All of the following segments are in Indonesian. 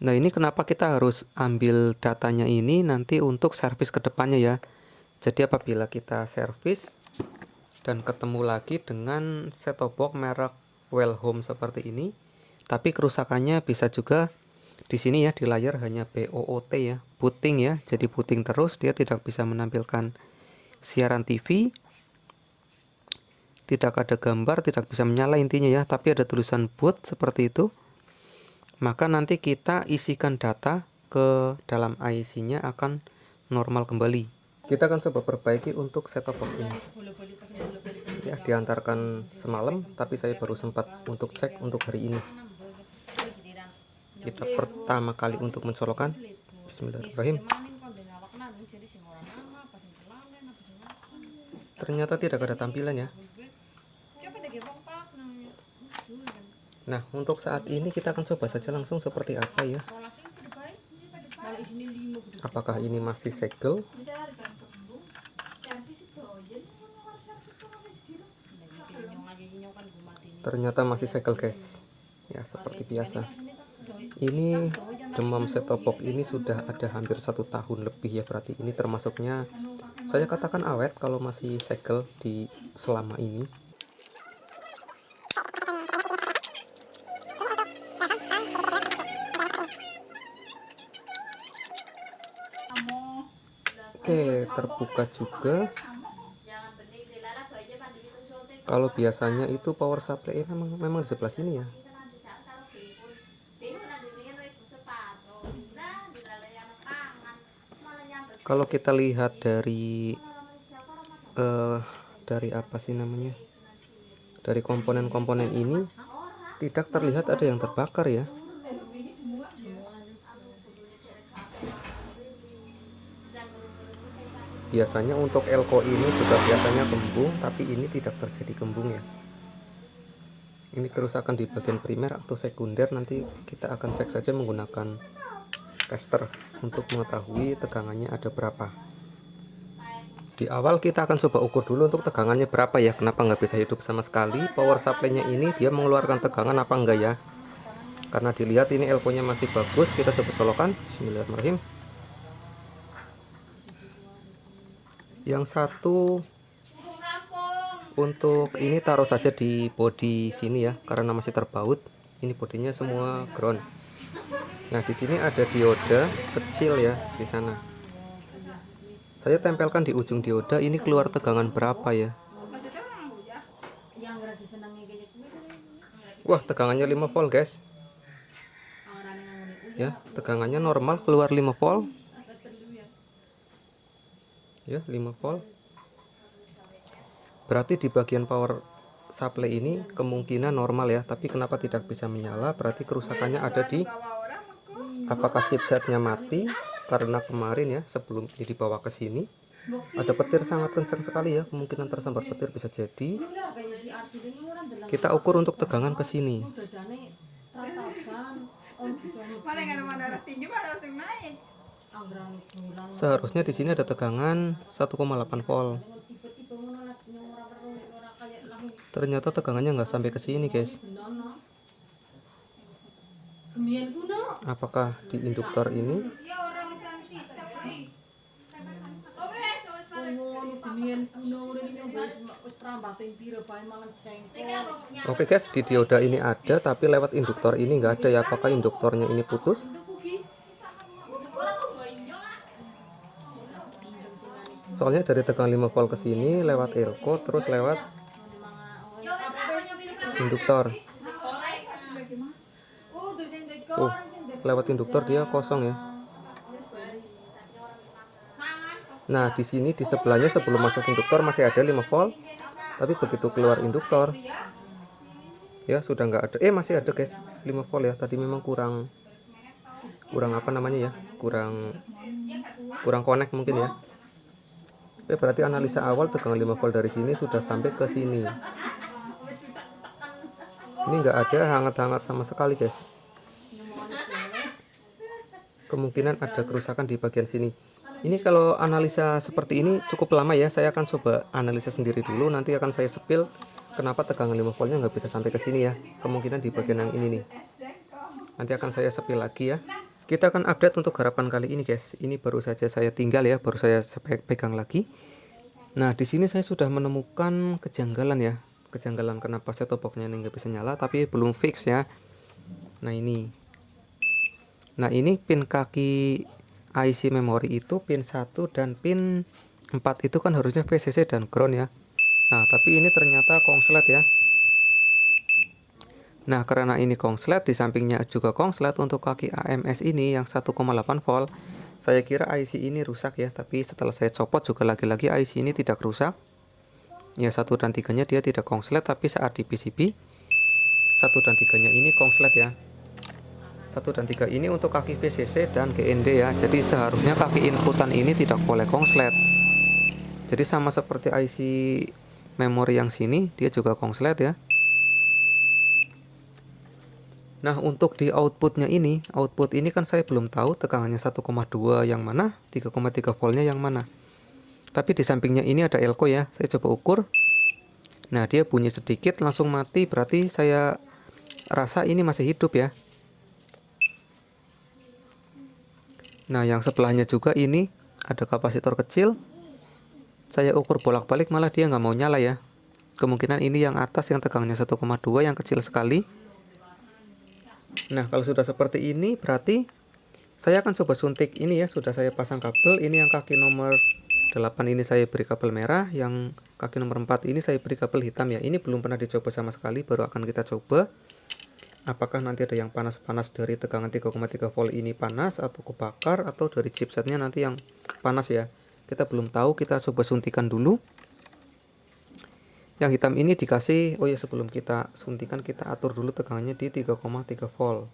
Nah, ini kenapa kita harus ambil datanya ini nanti untuk servis ke depannya ya. Jadi apabila kita servis dan ketemu lagi dengan set-top box merek Wellhome seperti ini, tapi kerusakannya bisa juga di sini ya, di layar hanya BOOT ya, booting ya. Jadi booting terus, dia tidak bisa menampilkan siaran TV, tidak ada gambar, tidak bisa menyala intinya ya, tapi ada tulisan boot seperti itu. Maka nanti kita isikan data ke dalam IC-nya akan normal kembali. Kita akan coba perbaiki untuk set-top box ini. Ya, diantarkan semalam, tapi saya baru sempat untuk cek untuk hari ini. Kita pertama kali untuk mencolokkan. Bismillahirrahmanirrahim. Ternyata tidak ada tampilan ya. Nah, untuk saat ini kita akan coba saja langsung seperti apa ya. Apakah ini masih segel? Ternyata masih segel guys. Ya, seperti biasa. Ini demam set-top box ini sudah ada hampir 1 tahun lebih ya, berarti ini termasuknya saya katakan awet kalau masih segel di selama ini. Oke, terbuka juga. Kalau biasanya itu power supply memang di sebelah sini ya. Kalau kita lihat dari apa sih namanya? Dari komponen-komponen ini tidak terlihat ada yang terbakar ya. Biasanya untuk elko ini juga biasanya kembung, tapi ini tidak terjadi kembung ya. Ini kerusakan di bagian primer atau sekunder, nanti kita akan cek saja menggunakan tester untuk mengetahui tegangannya ada berapa. Di awal kita akan coba ukur dulu untuk tegangannya berapa ya. Kenapa nggak bisa hidup sama sekali? Power supply-nya ini dia mengeluarkan tegangan apa enggak ya? Karena dilihat ini elko-nya masih bagus, kita coba colokan. Bismillahirrahmanirrahim. Yang satu untuk ini taruh saja di bodi sini ya, karena masih terbaut. Ini bodinya semua ground. Nah, di sini ada dioda kecil ya di sana. Saya tempelkan di ujung dioda, ini keluar tegangan berapa ya? Wah, tegangannya 5 volt guys. Ya, tegangannya normal, keluar 5 volt. Ya, 5 volt. Berarti di bagian power supply ini kemungkinan normal ya, tapi kenapa tidak bisa menyala? Berarti kerusakannya ada di apakah chipsetnya mati, karena kemarin ya sebelum ini dibawa ke sini ada petir sangat kencang sekali ya, kemungkinan tersambar petir bisa jadi. Kita ukur untuk tegangan ke sini. Seharusnya di sini ada tegangan 1,8 volt. Ternyata tegangannya nggak sampai ke sini guys. Apakah di induktor ini? Oke guys, di dioda ini ada, tapi lewat induktor ini nggak ada ya. Apakah induktornya ini putus? Soalnya dari tegangan 5 volt ke sini lewat elko, terus lewat induktor. Lewat induktor dia kosong ya. Nah, di sini di sebelahnya sebelum masuk induktor masih ada 5 volt, tapi begitu keluar induktor ya sudah nggak ada. Masih ada guys, 5 volt ya. Tadi memang kurang apa namanya ya, kurang connect mungkin ya. Berarti analisa awal tegangan 5 volt dari sini sudah sampai ke sini. Ini nggak ada hangat-hangat sama sekali guys. Kemungkinan ada kerusakan di bagian sini. Ini kalau analisa seperti ini cukup lama ya. Saya akan coba analisa sendiri dulu, nanti akan saya sepil kenapa tegangan 5 voltnya nggak bisa sampai ke sini ya. Kemungkinan di bagian yang ini nih. Nanti akan saya sepil lagi ya. Kita akan update untuk garapan kali ini guys. Ini baru saja saya tinggal ya, baru saya pegang lagi. Nah di sini saya sudah menemukan kejanggalan ya, kejanggalan kenapa set-top boxnya ini nggak bisa nyala, tapi belum fix ya. Nah ini pin kaki IC memori itu pin 1 dan pin 4 itu kan harusnya VCC dan ground ya. Nah tapi ini ternyata kongslet ya. Nah karena ini kongslet, di sampingnya juga kongslet untuk kaki AMS ini yang 1,8 volt. Saya kira IC ini rusak ya, tapi setelah saya copot juga lagi-lagi IC ini tidak rusak. Ya 1 dan 3 nya dia tidak kongslet, tapi saat di PCB 1 dan 3 nya ini kongslet ya. 1 dan 3 ini untuk kaki VCC dan GND ya. Jadi seharusnya kaki inputan ini tidak boleh kongslet. Jadi sama seperti IC memori yang sini, dia juga kongslet ya. Nah untuk di outputnya ini, output ini kan saya belum tahu tegangannya 1,2 yang mana, 3,3 voltnya yang mana. Tapi di sampingnya ini ada elko ya, saya coba ukur. Nah dia bunyi sedikit langsung mati, berarti saya rasa ini masih hidup ya. Nah yang sebelahnya juga ini ada kapasitor kecil. Saya ukur bolak-balik malah dia nggak mau nyala ya. Kemungkinan ini yang atas yang tegangannya 1,2 yang kecil sekali. Nah kalau sudah seperti ini berarti saya akan coba suntik ini ya. Sudah saya pasang kabel. Ini yang kaki nomor 8 ini saya beri kabel merah. Yang kaki nomor 4 ini saya beri kabel hitam ya. Ini belum pernah dicoba sama sekali, baru akan kita coba. Apakah nanti ada yang panas-panas dari tegangan 3,3 volt ini panas atau kebakar, atau dari chipsetnya nanti yang panas ya. Kita belum tahu, kita coba suntikan dulu. Yang hitam ini dikasih, oh ya sebelum kita suntikan kita atur dulu tegangannya di 3,3 volt.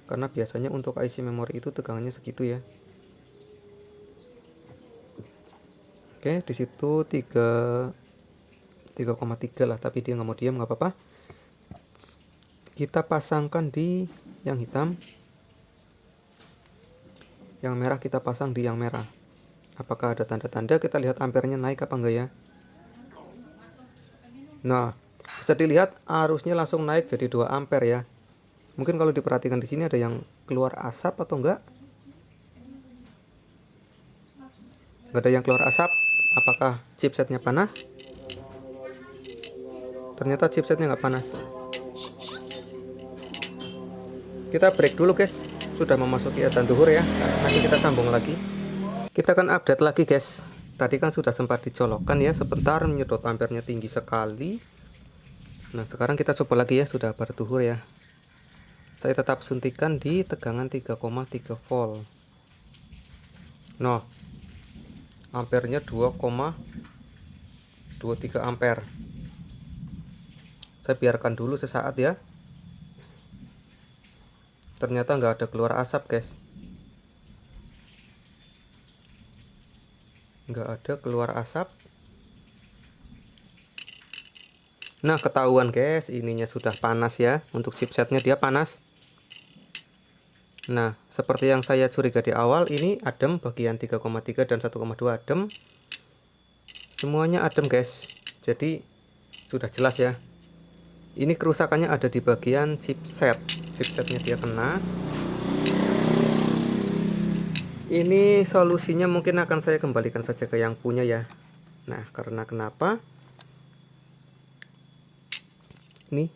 Karena biasanya untuk IC memori itu tegangannya segitu ya. Oke, di situ 3,3 lah, tapi dia nggak mau diam, nggak apa-apa. Kita pasangkan di yang hitam. Yang merah kita pasang di yang merah. Apakah ada tanda-tanda? Kita lihat ampernya naik apa enggak ya. Nah, bisa dilihat arusnya langsung naik jadi 2 ampere ya. Mungkin kalau diperhatikan di sini ada yang keluar asap atau enggak? Enggak ada yang keluar asap. Apakah chipsetnya panas? Ternyata chipsetnya nggak panas. Kita break dulu guys. Sudah memasuki adzan zuhur ya. Nanti kita sambung lagi. Kita akan update lagi guys. Tadi kan sudah sempat dicolokkan ya, sebentar menyedot ampernya tinggi sekali. Nah sekarang kita coba lagi ya, sudah berduhur ya. Saya tetap suntikan di tegangan 3,3 volt. Nah ampernya 2,23 ampere. Saya biarkan dulu sesaat ya. Ternyata nggak ada keluar asap guys. Nggak ada keluar asap. Nah ketahuan guys, ininya sudah panas ya. Untuk chipsetnya dia panas. Nah seperti yang saya curiga di awal, ini adem bagian 3,3 dan 1,2 adem. Semuanya adem guys. Jadi sudah jelas ya. Ini kerusakannya ada di bagian chipset. Chipsetnya dia kena. Ini solusinya mungkin akan saya kembalikan saja ke yang punya ya. Nah karena kenapa? Nih,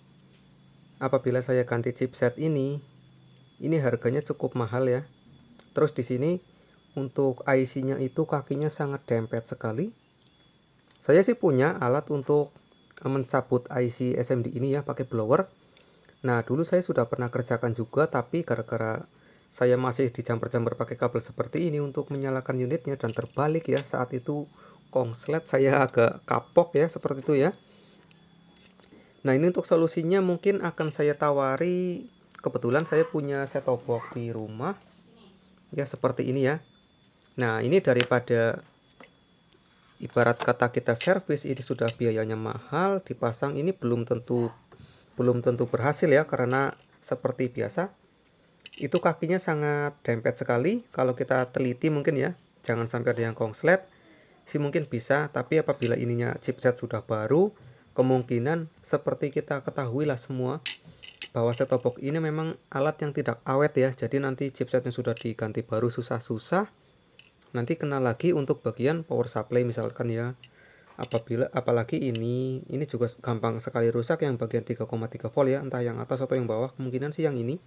apabila saya ganti chipset ini harganya cukup mahal ya. Terus di sini untuk IC-nya itu kakinya sangat dempet sekali. Saya sih punya alat untuk mencabut IC SMD ini ya pakai blower. Nah dulu saya sudah pernah kerjakan juga, tapi gara-gara saya masih dijamper-jamper pakai kabel seperti ini untuk menyalakan unitnya dan terbalik ya, saat itu kongslet, saya agak kapok ya seperti itu ya. Nah ini untuk solusinya mungkin akan saya tawari. Kebetulan saya punya set-top box di rumah ya seperti ini ya. Nah ini daripada ibarat kata kita servis ini sudah biayanya mahal, dipasang ini belum tentu berhasil ya, karena seperti biasa itu kakinya sangat dempet sekali. Kalau kita teliti mungkin ya, jangan sampai ada yang kongslet sih, mungkin bisa. Tapi apabila ininya chipset sudah baru, kemungkinan seperti kita ketahui lah semua, bahwa set-top box ini memang alat yang tidak awet ya, jadi nanti chipsetnya sudah diganti baru susah-susah, nanti kena lagi untuk bagian power supply misalkan ya. Apalagi ini juga gampang sekali rusak yang bagian 3,3 volt ya, entah yang atas atau yang bawah, kemungkinan sih yang ini.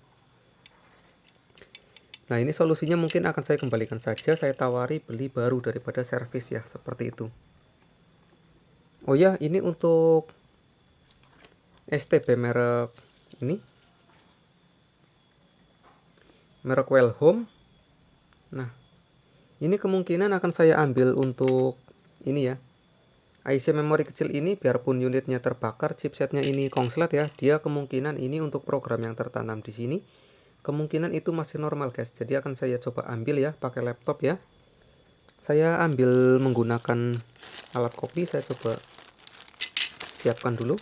Nah, ini solusinya mungkin akan saya kembalikan saja, saya tawari beli baru daripada servis ya, seperti itu. Oh ya, ini untuk STB merek ini, merek Wellhome. Nah, ini kemungkinan akan saya ambil untuk ini ya, IC memori kecil ini, biarpun unitnya terbakar, chipsetnya ini kongslet ya, dia kemungkinan ini untuk program yang tertanam di sini, kemungkinan itu masih normal guys. Jadi akan saya coba ambil ya, pakai laptop ya. Saya ambil menggunakan alat kopi, saya coba siapkan dulu.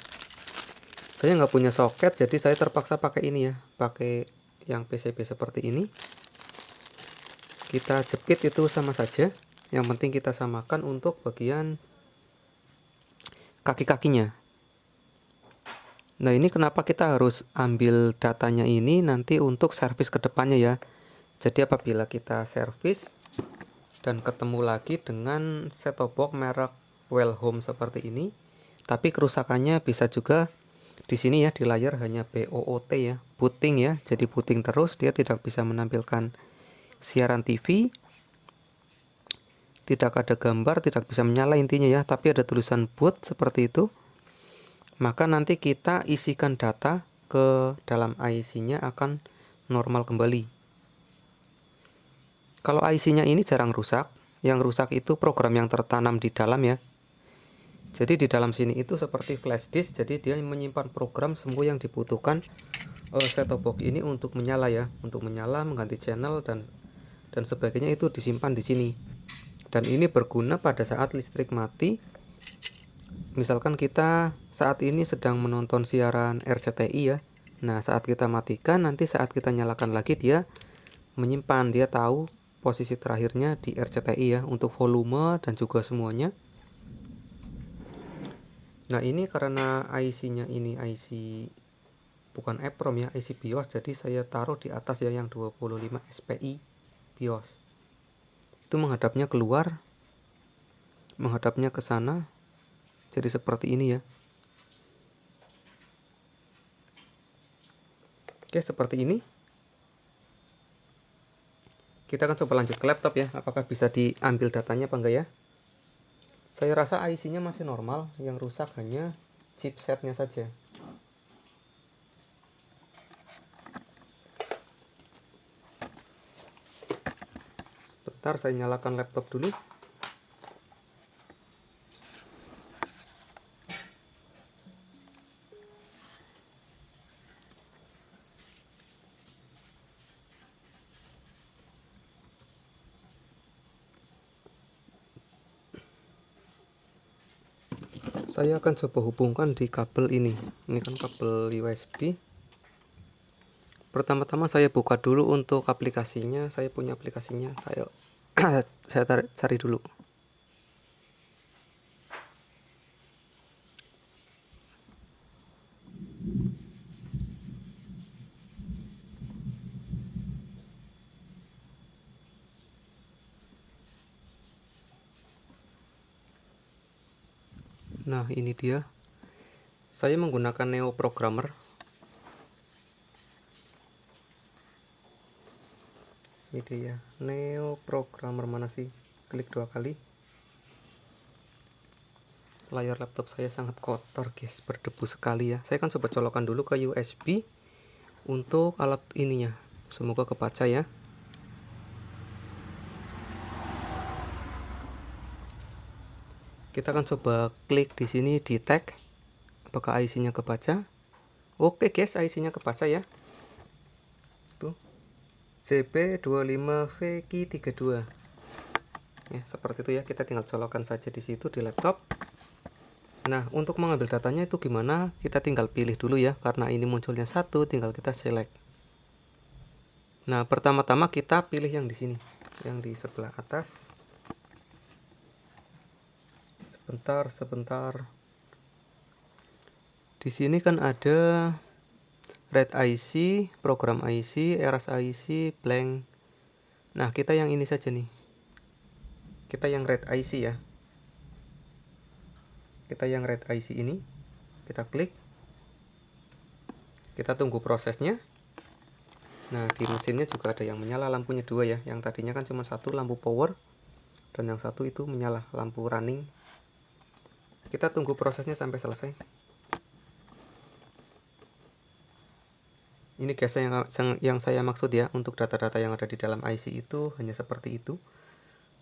Saya nggak punya soket, jadi saya terpaksa pakai ini ya, pakai yang PCB seperti ini. Kita jepit itu sama saja, yang penting kita samakan untuk bagian kaki-kakinya. Nah, ini kenapa kita harus ambil datanya ini nanti untuk servis ke depannya ya. Jadi apabila kita servis dan ketemu lagi dengan set-top box merek Wellhome seperti ini, tapi kerusakannya bisa juga di sini ya, di layar hanya BOOT ya, booting ya. Jadi booting terus, dia tidak bisa menampilkan siaran TV, tidak ada gambar, tidak bisa menyala intinya ya, tapi ada tulisan boot seperti itu. Maka nanti kita isikan data ke dalam IC-nya akan normal kembali. Kalau IC-nya ini jarang rusak, yang rusak itu program yang tertanam di dalam ya. Jadi di dalam sini itu seperti flash disk, jadi dia menyimpan program semua yang dibutuhkan set-top box ini untuk menyala ya, untuk menyala, mengganti channel dan sebagainya itu disimpan di sini. Dan ini berguna pada saat listrik mati. Misalkan kita saat ini sedang menonton siaran RCTI ya. Nah, saat kita matikan, nanti saat kita nyalakan lagi dia menyimpan, dia tahu posisi terakhirnya di RCTI ya, untuk volume dan juga semuanya. Nah, ini karena IC-nya ini IC bukan EEPROM ya, IC BIOS, jadi saya taruh di atas ya yang 25 SPI BIOS. Itu menghadapnya keluar, menghadapnya ke sana. Jadi seperti ini ya. Oke, seperti ini. Kita akan coba lanjut ke laptop ya, apakah bisa diambil datanya apa enggak ya. Saya rasa IC-nya masih normal, yang rusak hanya chipsetnya saja. Sebentar, saya nyalakan laptop dulu. Saya akan coba hubungkan di kabel ini. Ini kan kabel USB. Pertama-tama saya buka dulu untuk aplikasinya. Saya punya aplikasinya. Saya cari dulu. Nah, ini dia. Saya menggunakan Neo Programmer. Ini dia, Neo Programmer, mana sih? Klik 2 kali. Layar laptop saya sangat kotor guys, berdebu sekali ya. Saya akan coba colokan dulu ke USB untuk alat ininya. Semoga kebaca ya. Kita akan coba klik di sini di tag, apakah IC-nya kebaca. Oke guys, IC-nya kebaca ya. Tuh, CB25VQ32. Ya, seperti itu ya. Kita tinggal colokan saja di situ di laptop. Nah, untuk mengambil datanya itu gimana? Kita tinggal pilih dulu ya, karena ini munculnya satu, tinggal kita select. Nah, pertama-tama kita pilih yang di sini, yang di sebelah atas. Sebentar. Di sini kan ada Red IC, program IC, eras IC, blank. Nah, kita yang ini saja nih. Kita yang red IC ya. Kita yang red IC ini. Kita klik. Kita tunggu prosesnya. Nah, di mesinnya juga ada yang menyala lampunya 2 ya. Yang tadinya kan cuma 1 lampu power. Dan yang 1 itu menyala lampu running. Kita tunggu prosesnya sampai selesai. Ini guys yang saya maksud ya, untuk data-data yang ada di dalam IC itu hanya seperti itu.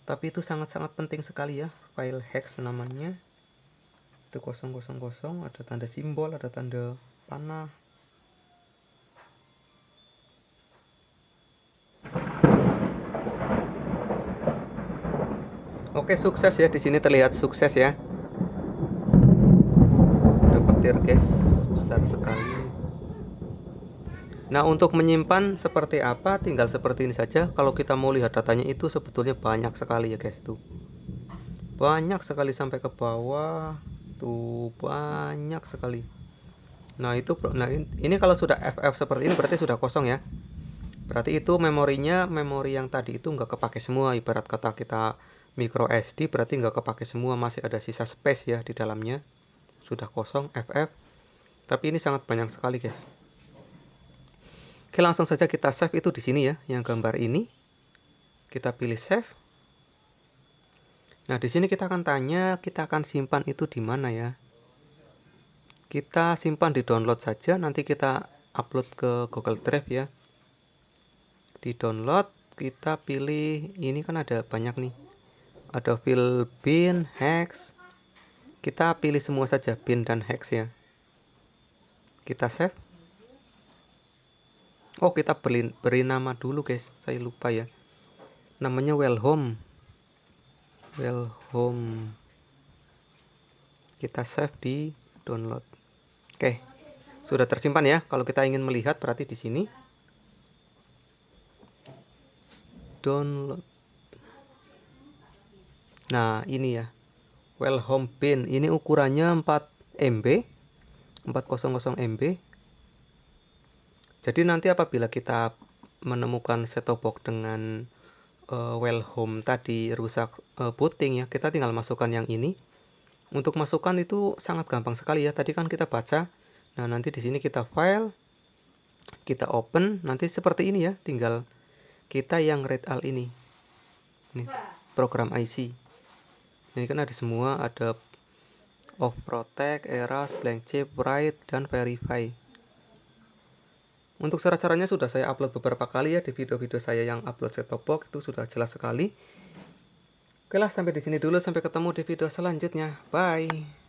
Tapi itu sangat-sangat penting sekali ya, file hex namanya. Itu 000, ada tanda simbol, ada tanda panah. Oke, sukses ya, di sini terlihat sukses ya. Ada petir guys, besar sekali. Nah, untuk menyimpan seperti apa, tinggal seperti ini saja. Kalau kita mau lihat datanya itu sebetulnya banyak sekali ya guys, tuh. Banyak sekali sampai ke bawah. Tuh, banyak sekali. Nah, ini kalau sudah FF seperti ini berarti sudah kosong ya. Berarti itu memorinya, memori yang tadi itu nggak kepake semua. Ibarat kata kita micro SD berarti nggak kepake semua, masih ada sisa space ya di dalamnya. Sudah kosong FF. Tapi ini sangat banyak sekali guys. Oke, langsung saja kita save itu di sini ya, yang gambar ini. Kita pilih save. Nah, di sini kita akan tanya, kita akan simpan itu di mana ya? Kita simpan di download saja, nanti kita upload ke Google Drive ya. Di download kita pilih, ini kan ada banyak nih. Ada file bin, hex. Kita pilih semua saja bin dan hex ya. Kita save. Oh, kita beri nama dulu guys, saya lupa ya. Namanya Welhome. Welhome. Kita save di download. Oke, sudah tersimpan ya. Kalau kita ingin melihat berarti di sini. Download. Nah, ini ya. Welhome bin. Ini ukurannya 4 MB. 400 MB. Jadi nanti apabila kita menemukan set-top box dengan Welhome tadi rusak booting ya, kita tinggal masukkan yang ini. Untuk masukkan itu sangat gampang sekali ya. Tadi kan kita baca. Nah, nanti di sini kita file, kita open, nanti seperti ini ya. Tinggal kita yang read all ini. Nih, program IC. Ini kan ada semua, ada off protect, eras, blank chip, write, dan verify. Untuk cara-caranya sudah saya upload beberapa kali ya di video-video saya yang upload set-top box, itu sudah jelas sekali. Oke lah, sampai di sini dulu, sampai ketemu di video selanjutnya. Bye.